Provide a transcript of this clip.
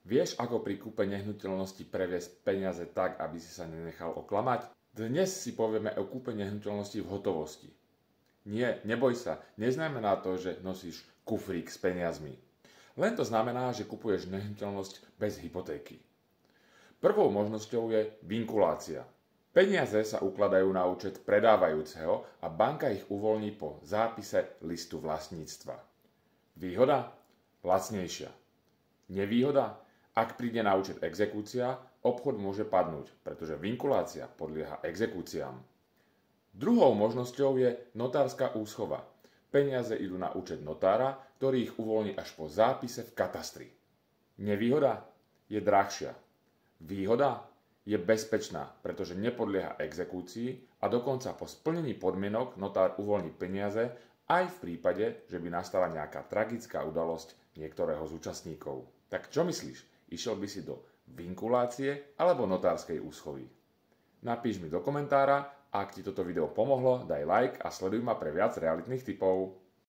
Vieš, ako pri kúpe nehnuteľnosti previesť peniaze tak, aby si sa nenechal oklamať? Dnes si povieme o kúpe nehnuteľnosti v hotovosti. Nie, neboj sa, neznamená to, že nosíš kufrík s peniazmi. Len to znamená, že kupuješ nehnuteľnosť bez hypotéky. Prvou možnosťou je vinkulácia. Peniaze sa ukladajú na účet predávajúceho a banka ich uvoľní po zápise listu vlastníctva. Výhoda? Lacnejšia. Nevýhoda? Ak príde na účet exekúcia, obchod môže padnúť, pretože vinkulácia podlieha exekúciám. Druhou možnosťou je notárska úschova. Peniaze idú na účet notára, ktorý ich uvoľní až po zápise v katastri. Nevýhoda? Je drahšia. Výhoda? Je bezpečná, pretože nepodlieha exekúcii a dokonca po splnení podmienok notár uvoľní peniaze aj v prípade, že by nastala nejaká tragická udalosť niektorého z účastníkov. Tak čo myslíš? Išiel by si do vinkulácie alebo notárskej úschovy? Napíš mi do komentára, ak ti toto video pomohlo, daj like a sleduj ma pre viac realitných tipov.